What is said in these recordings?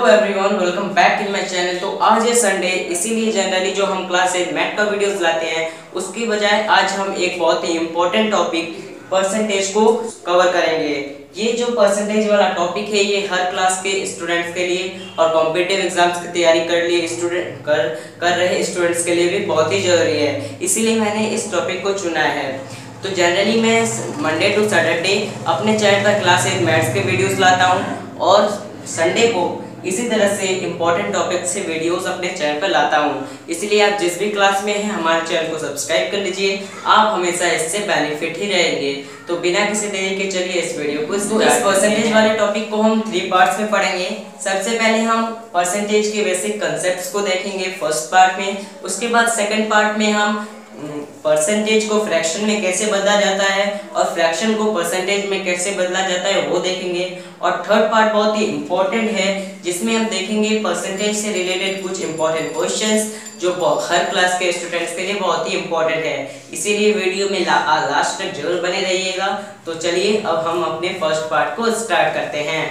Everyone, welcome back in my channel. तो आज है संडे, इसीलिए जनरली जो हम क्लास 8 मैथ का वीडियोस लाते हैं उसकी बजाय आज हम एक बहुत ही इम्पोर्टेंट टॉपिक परसेंटेज को कवर करेंगे। ये जो परसेंटेज वाला टॉपिक है ये हर क्लास के स्टूडेंट्स के लिए और कॉम्पिटिटिव एग्जाम्स की तैयारी कर रहे स्टूडेंट्स के लिए भी बहुत ही ज़रूरी है, इसीलिए मैंने इस टॉपिक को चुना है। तो जनरली मैं मंडे टू सैटरडे अपने चैनल पर क्लास 8 मैथ्स के वीडियोस लाता हूँ और संडे को इसी तरह से इम्पोर्टेंट टॉपिक से वीडियोस अपने चैनल पर लाता हूँ। इसलिए आप जिस भी क्लास में हैं हमारे चैनल को सब्सक्राइब कर लीजिए, आप हमेशा इससे बेनिफिट ही रहेंगे। तो बिना किसी देरी के चलिए इस वीडियो को इस परसेंटेज वाले टॉपिक को हम 3 पार्ट्स में पढ़ेंगे। सबसे पहले हम परसेंटेज के बेसिक कंसेप्ट्स को देखेंगे फर्स्ट पार्ट में। उसके बाद सेकंड पार्ट में हम परसेंटेज को फ्रैक्शन में कैसे बदला जाता है और फ्रैक्शन को परसेंटेज में कैसे बदला जाता है वो देखेंगे। और थर्ड पार्ट बहुत ही इम्पोर्टेंट है जिसमें हम देखेंगे परसेंटेज से रिलेटेड कुछ इम्पोर्टेंट क्वेश्चंस जो हर क्लास के स्टूडेंट्स के लिए बहुत ही इम्पोर्टेंट है, इसीलिए वीडियो में लास्ट तक जरूर बने रहिएगा। तो चलिए अब हम अपने फर्स्ट पार्ट को स्टार्ट करते हैं।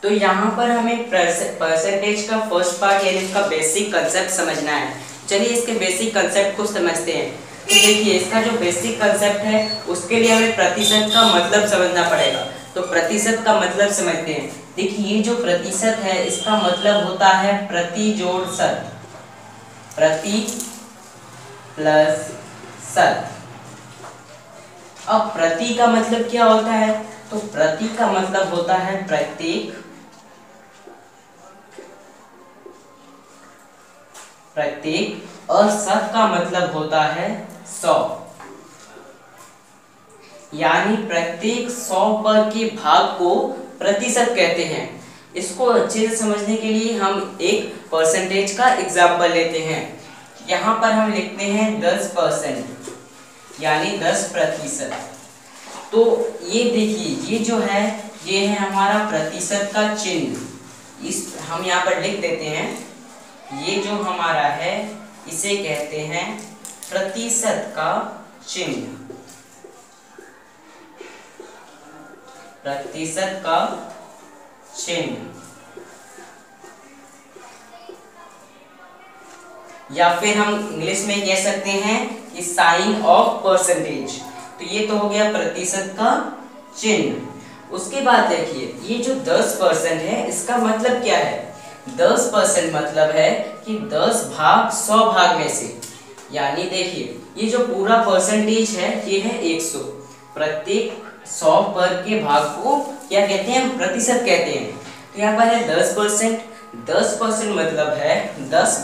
तो यहाँ पर हमें परसेंटेज का फर्स्ट पार्ट यानी इसका बेसिक कंसेप्ट समझना है। चलिए इसके बेसिक कंसेप्ट को समझते हैं। तो देखिए इसका जो बेसिक कंसेप्ट है उसके लिए हमें प्रतिशत का मतलब समझना पड़ेगा। तो प्रतिशत का मतलब समझते हैं। देखिए ये जो प्रतिशत है इसका मतलब होता है प्रति जोड़ शत, प्रति प्लस शत। अब प्रति का मतलब क्या होता है? तो प्रति का मतलब होता है प्रत्येक, और शत का मतलब होता है 100, यानी प्रत्येक 100 पर के भाग को प्रतिशत कहते हैं। इसको अच्छे से समझने के लिए हम एक परसेंटेज का एग्जाम्पल लेते हैं। यहाँ पर हम लिखते हैं 10%, यानी 10%। तो ये देखिए ये जो है ये है हमारा प्रतिशत का चिन्ह। इस हम यहाँ पर लिख देते हैं, ये जो हमारा है इसे कहते हैं प्रतिशत का चिन्ह, प्रतिशत का चिन्ह, या फिर हम इंग्लिश में कह सकते हैं कि साइन ऑफ परसेंटेज। तो ये तो हो गया प्रतिशत का चिन्ह। उसके बाद देखिए ये जो 10% है इसका मतलब क्या है? 10% मतलब है कि 10 भाग 100 भाग में से, यानी देखिए ये जो पूरा परसेंटेज है ये है 100। प्रत्येक 100 पर के भाग को क्या कहते हैं? प्रतिशत कहते हैं। तो यहाँ पर है 10%। 10% मतलब है 10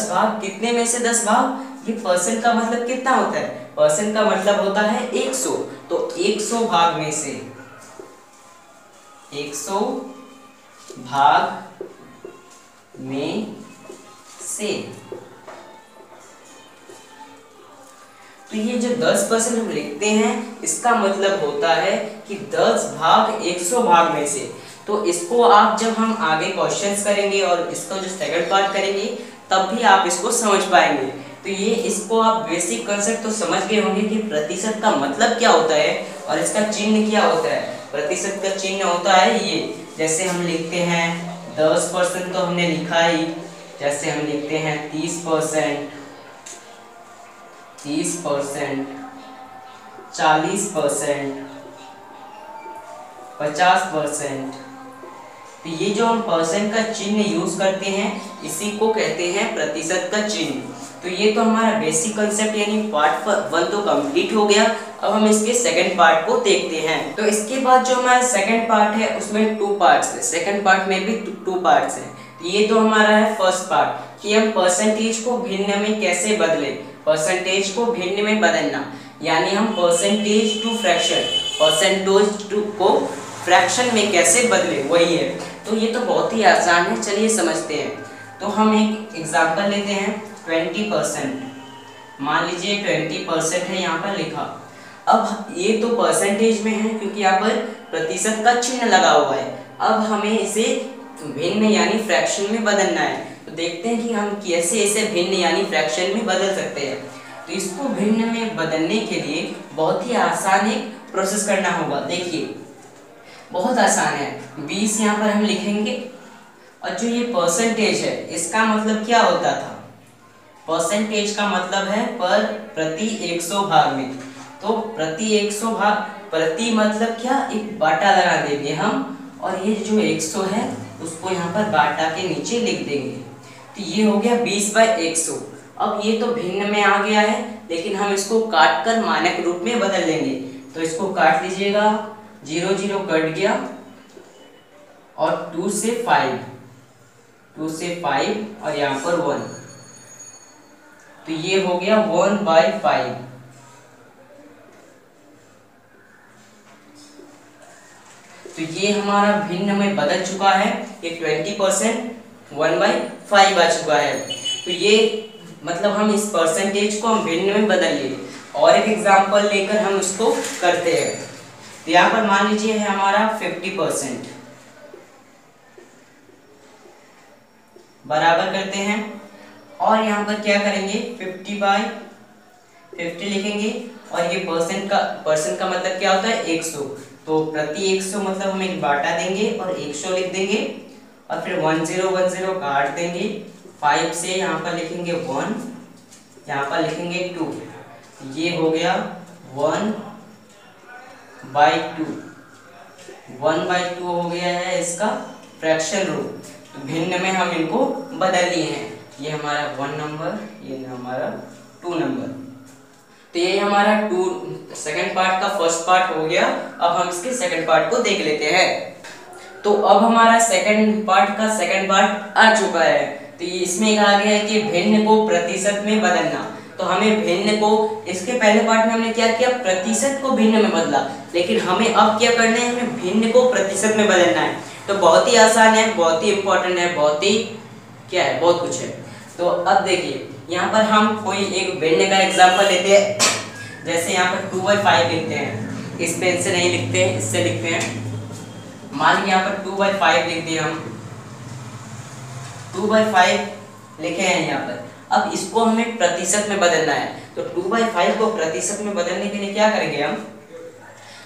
भाग कितने में से 10 भाग? ये परसेंट का मतलब कितना होता है? परसेंट का मतलब होता है 100। तो 100 भाग में से, 100 भाग में से। तो ये जो 10% हम लिखते हैं इसका मतलब होता है कि 10 भाग 100 भाग में से। तो इसको आप जब हम आगे क्वेश्चंस करेंगे और इसका जो सेकंड पार्ट करेंगे तब भी आप इसको समझ पाएंगे। तो ये इसको आप बेसिक कंसेप्ट तो समझ गए होंगे कि प्रतिशत का मतलब क्या होता है और इसका चिन्ह क्या होता है। प्रतिशत का चिन्ह होता है ये, जैसे हम लिखते हैं 10% तो हमने लिखा ही, जैसे हम लिखते हैं 30%, 40%, 50%। तो ये जो हम परसेंट का चिन्ह यूज करते हैं इसी को कहते हैं प्रतिशत का चिन्ह। तो ये तो हमारा बेसिक कंसेप्ट यानी पार्ट 1 तो कंप्लीट हो गया। अब हम इसके सेकंड पार्ट को देखते हैं। तो इसके बाद जो हमारा सेकंड पार्ट है उसमें 2 पार्ट्स है। सेकंड पार्ट में भी 2 पार्ट्स हैं। ये तो हमारा है फर्स्ट पार्ट कि हम परसेंटेज को भिन्न में कैसे बदले, परसेंटेज को भिन्न में बदलना, यानी हम परसेंटेज टू फ्रैक्शन, परसेंटेज को फ्रैक्शन में कैसे बदले, वही है। तो ये तो बहुत ही आसान है, चलिए समझते हैं। तो हम एक एग्जांपल लेते हैं 20%। मान लीजिए 20% है यहाँ पर लिखा। अब ये तो परसेंटेज में है क्योंकि यहाँ पर प्रतिशत का चिन्ह लगा हुआ है। अब हमें इसे भिन्न यानी फ्रैक्शन में बदलना है। तो देखते हैं कि हम कैसे इसे भिन्न यानी फ्रैक्शन में बदल सकते हैं। तो तो इसको भिन्न में बदलने के लिए बहुत ही आसान एक प्रोसेस करना होगा। देखिए बहुत आसान है। 20 यहाँ पर हम लिखेंगे और जो ये परसेंटेज है इसका मतलब क्या होता था? परसेंटेज का मतलब है पर प्रति 100 भाग में। तो प्रति 100 भाग, प्रति मतलब क्या, एक बाटा लगा देंगे हम और ये जो 100 है उसको यहाँ पर बाटा के नीचे लिख देंगे। तो ये हो गया 20/100। अब ये तो भिन्न में आ गया है, लेकिन हम इसको काट कर मानक रूप में बदल देंगे। तो इसको काट लीजिएगा, 0 0 कट गया और 2 से 5 और यहाँ पर 1, तो ये हो गया 1/5। तो ये हमारा भिन्न में बदल चुका है, ये 20% 1/5 आ चुका है। तो ये मतलब हम इस परसेंटेज को हम भिन्न में बदल लिए। और एक एग्जांपल लेकर हम इसको करते हैं। तो यहाँ पर मान लीजिए है हमारा 50%, बराबर करते हैं और यहाँ पर क्या करेंगे 50/50 लिखेंगे और ये परसेंट का मतलब क्या होता है 100। तो प्रति 100 मतलब हम एक बाटा देंगे और 100 लिख देंगे और फिर 1 0 1 0 काट देंगे। 5 से यहाँ पर लिखेंगे 1, यहाँ पर लिखेंगे 2, ये हो गया 1/2। 1/2 हो गया है इसका फ्रैक्शन रूप। तो भिन्न में हम इनको बदल लिए हैं। ये हमारा 1 नंबर, ये हमारा 2 नंबर। तो ये हमारा सेकंड पार्ट का फर्स्ट पार्ट हो गया। अब हम इसके सेकंड पार्ट को देख लेते हैं। तो अब हमारा सेकंड पार्ट का सेकंड पार्ट आ चुका है। तो इसमें कहा गया है कि भिन्न को प्रतिशत में बदलना। तो हमें भिन्न को, इसके पहले पार्ट में हमने क्या किया, प्रतिशत को भिन्न में बदला, लेकिन हमें अब क्या करना है, हमें भिन्न को प्रतिशत में बदलना है। तो बहुत ही आसान है, बहुत ही इंपॉर्टेंट है, बहुत ही क्या है, बहुत कुछ है। तो अब देखिए यहाँ पर हम कोई एक भिन्न का एग्जांपल लेते हैं। जैसे यहाँ पर 2/5 लिखते हैं, इस पेन से नहीं लिखते हैं, इससे लिखते हैं। मान लीजिए यहाँ पर 2/5 लिख दिए हम, 2/5 लिखे हैं यहाँ पर। अब इसको हमें प्रतिशत में बदलना है। तो 2/5 को प्रतिशत में बदलने के लिए क्या करेंगे हम,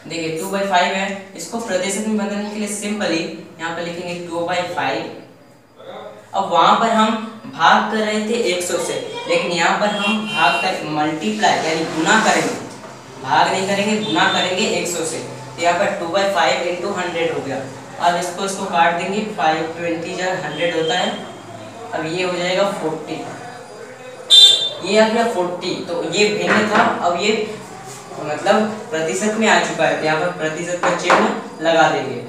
देखिए 2/5 है, इसको प्रतिशत में बदलने के लिए सिंपली यहाँ पर लिखेंगे 2/5। अब वहां पर हम भाग कर रहे थे 100 से, लेकिन यहाँ पर हम भाग कर मल्टीप्लाई यानी गुना करेंगे, भाग नहीं करेंगे, गुना करेंगे 100 से। तो यहाँ पर 2/5 × 100 हो गया। अब इसको काट देंगे, 5 20 जब 100 होता है। अब ये हो जाएगा 40, ये आ गया 40। तो ये भिन्न था, अब ये मतलब प्रतिशत में आ चुका है। तो यहाँ पर प्रतिशत का चिन्ह लगा देंगे।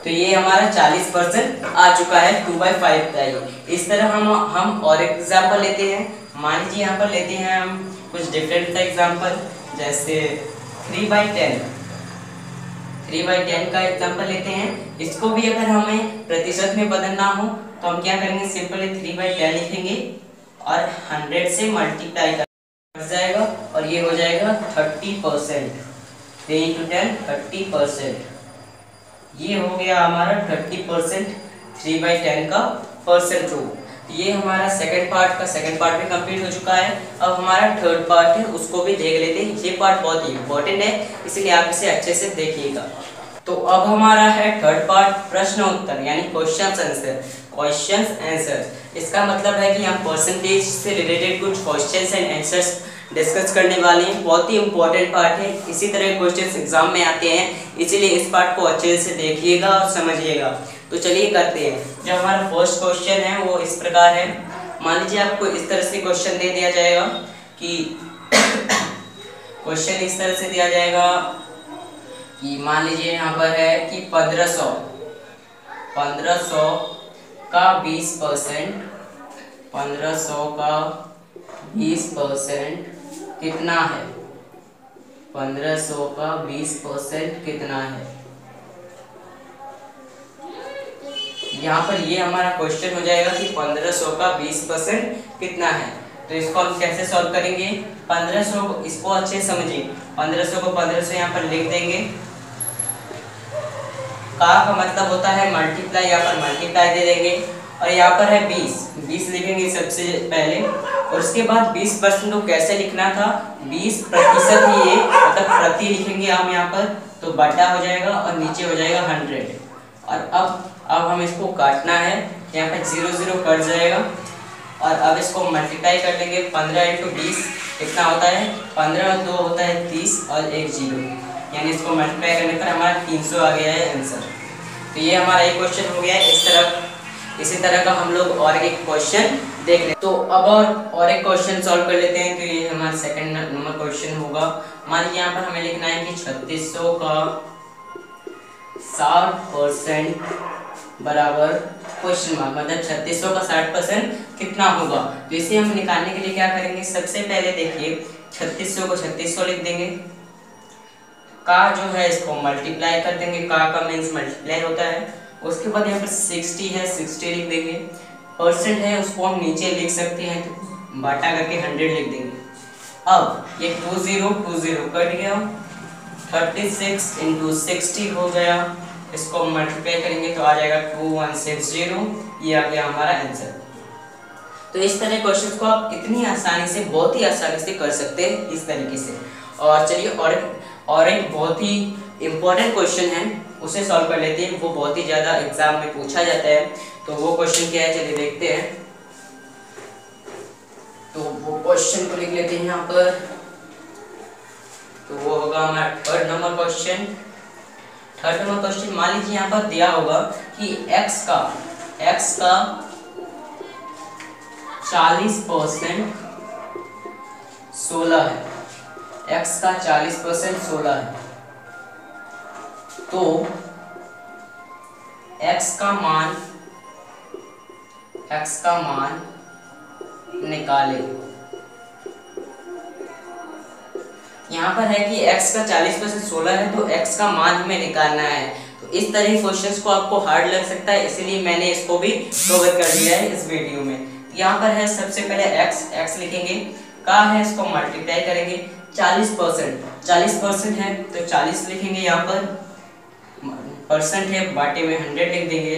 तो ये हमारा 40% आ चुका है 2/5 का ही। इस तरह हम और एग्जांपल लेते हैं। मान लीजिए यहाँ पर लेते हैं हम कुछ डिफरेंट सा एग्जांपल, जैसे 3/10 का एग्जांपल लेते हैं। इसको भी अगर हमें प्रतिशत में बदलना हो तो हम क्या करेंगे, सिंपली 3/10 लिखेंगे और 100 से मल्टीप्लाई कर जाएगा और ये हो जाएगा 30%। 3 × 10 30%। ये हो गया हमारा 30%, 3/10 का परसेंट रूप। ये हमारा सेकंड पार्ट भी कंप्लीट हो चुका है। अब हमारा थर्ड पार्ट है, उसको भी देख लेते हैं। ये पार्ट बहुत ही इंपॉर्टेंट है, इसलिए आप इसे अच्छे से देखिएगा। तो अब हमारा है थर्ड पार्ट, प्रश्न उत्तर यानी क्वेश्चंस आंसर। इसका मतलब है कि हम परसेंटेज से रिलेटेड कुछ क्वेश्चंस एंड आंसर्स डिस्कस करने वाले हैं। बहुत ही इंपॉर्टेंट पार्ट है, इसी तरह क्वेश्चंस एग्जाम में आते हैं, इसीलिए इस पार्ट को अच्छे से देखिएगा और समझिएगा। तो चलिए करते हैं। जो हमारा फर्स्ट क्वेश्चन है वो इस प्रकार है। मान लीजिए आपको इस तरह से क्वेश्चन दे दिया जाएगा कि क्वेश्चन इस तरह से दिया जाएगा कि मान लीजिए यहाँ पर है कि 1500 का 20%, 1500 का 20% कितना है, 1500 का 20% कितना है। यहाँ पर ये हमारा क्वेश्चन हो जाएगा कि 1500 का 20% कितना है। तो इसको हम कैसे सॉल्व करेंगे, 1500 को, इसको अच्छे समझिए, 1500 को 1500 यहाँ पर लिख देंगे। का मतलब होता है मल्टीप्लाई, यहाँ पर मल्टीप्लाई दे देंगे और यहाँ पर है 20 लिखेंगे सबसे पहले, और उसके बाद 20% को कैसे लिखना था, 20% ही एक मतलब प्रति लिखेंगे हम यहाँ पर, तो बटा हो जाएगा और नीचे हो जाएगा 100। और अब हम इसको काटना है, यहाँ पर 0 0 कट जाएगा, और अब इसको मल्टीप्लाई कर लेंगे। 15 × 20 कितना होता है, 15 और 2 होता है 30 और 1 0, यानी इसको मल्टीप्लाई करने पर हमारा 300 आ गया है आंसर। तो ये हमारा एक क्वेश्चन हो गया है। इसी तरह का हम लोग और एक क्वेश्चन देख लें। तो अब और एक क्वेश्चन सॉल्व कर लेते हैं। तो ये हमारा सेकंड नंबर क्वेश्चन होगा। मान लीजिए यहाँ पर हमें लिखना है कि 3600 का 60% बराबर क्वेश्चन मार्क, मतलब 3600 का 60% कितना होगा। तो इसे हम निकालने के लिए क्या करेंगे, सबसे पहले देखिए 3600 को 3600 लिख देंगे, का जो है इसको मल्टीप्लाई कर देंगे, का मीन्स मल्टीप्लाई होता है। उसके बाद यहाँ पर 60 है, 60 लिख देंगे। परसेंट है उसको हम नीचे लिख सकते हैं, तो बाटा करके 100 लिख देंगे। अब ये 20 कट गया, 36 × 60 हो गया, इसको मल्टीप्लाई करेंगे तो आ जाएगा 2160। ये आ गया हमारा आंसर। तो इस तरह क्वेश्चन को आप इतनी आसानी से, बहुत ही आसानी से कर सकते हैं इस तरीके से। और चलिए और एक बहुत ही इम्पोर्टेंट क्वेश्चन है, उसे सॉल्व कर लेते हैं। वो बहुत ही ज़्यादा एग्जाम में पूछा जाता है। तो वो क्वेश्चन क्या है, चलिए देखते हैं। तो वो क्वेश्चन को लिख लेते हैं यहाँ पर। तो वो होगा हमारा थर्ड नंबर क्वेश्चन। मान लीजिए यहाँ पर दिया होगा कि x का 40% 16 है, x का 40% 16 है। तो x का मान निकाले। यहाँ पर है कि x का 40% 16 है, तो x का मान हमें निकालना है। तो इस तरह के क्वेश्चंस को आपको हार्ड लग सकता है, इसीलिए मैंने इसको भी कवर कर दिया है इस वीडियो में। यहाँ पर है सबसे पहले x लिखेंगे, का है इसको मल्टीप्लाई करेंगे। 40% है तो 40 लिखेंगे, यहाँ पर परसेंट है, बाटे में 100 लिख देंगे,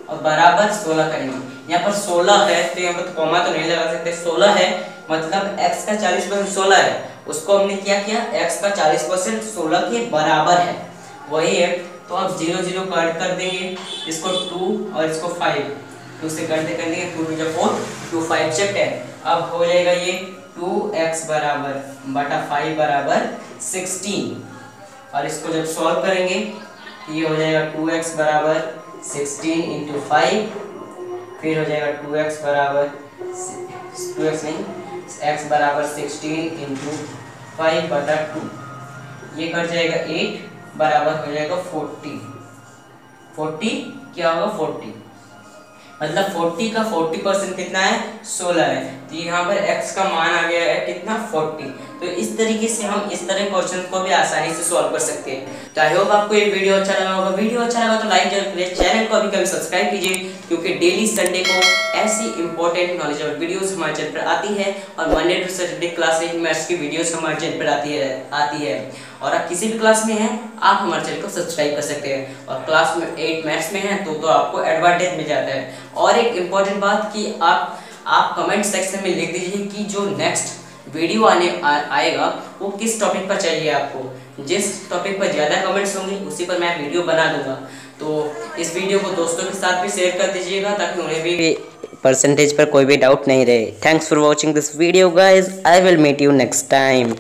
और बराबर 16 करेंगे। यहाँ पर 16 है तो यहाँ पर कॉमा तो नहीं लगा सकते, 16 है मतलब x का 40% 16 है, उसको हमने क्या किया, x का 40% 16 के बराबर है, वही है। तो अब 0 0 कट कर देंगे, इसको 2 और इसको 5, 2 से कट देंगे, 2 × 4 2 5 से 10। अब हो जाएगा ये 2x बराबर बटा 5 बराबर 16। और इसको जब सॉल्व करेंगे ये हो जाएगा 2x बराबर 16 × 5, फिर हो जाएगा 2x बराबर 16 × 5 बटा 2, ये कट जाएगा 8 बराबर हो जाएगा 40 क्या होगा 40, मतलब 40 का 40% कितना है 16 है। तो यहाँ पर x का मान आ गया है कितना 40। तो इस तरीके से हम इस तरह क्वेश्चन को भी आसानी से सॉल्व कर सकते हैं। तो आई होप आपको ये वीडियो अच्छा लगा होगा। वीडियो अच्छा लगा तो लाइक जरूर करिए, चैनल को अभी कभी सब्सक्राइब कीजिए, क्योंकि डेली संडे को ऐसी इंपॉर्टेंट नॉलेजेबल वीडियोस हमारे चैनल पर आती है, और Monday to Saturday class 8 maths की वीडियोस हमारे चैनल पर आती है। और आप किसी भी क्लास में हैं आप हमारे चैनल को सब्सक्राइब कर सकते हैं, और क्लास में 8 मैथ्स में हैं तो आपको एडवांटेज मिल जाता है। और एक इम्पॉर्टेंट बात कि आप कमेंट सेक्शन में लिख दीजिए कि जो नेक्स्ट वीडियो आएगा वो किस टॉपिक पर चाहिए आपको। जिस टॉपिक पर ज़्यादा कमेंट्स होंगे उसी पर मैं वीडियो बना दूंगा। तो इस वीडियो को दोस्तों के साथ भी शेयर कर दीजिएगा, ताकि उन्हें भी परसेंटेज पर कोई भी डाउट नहीं रहे। Thanks for watching this video guys, I will meet you next time.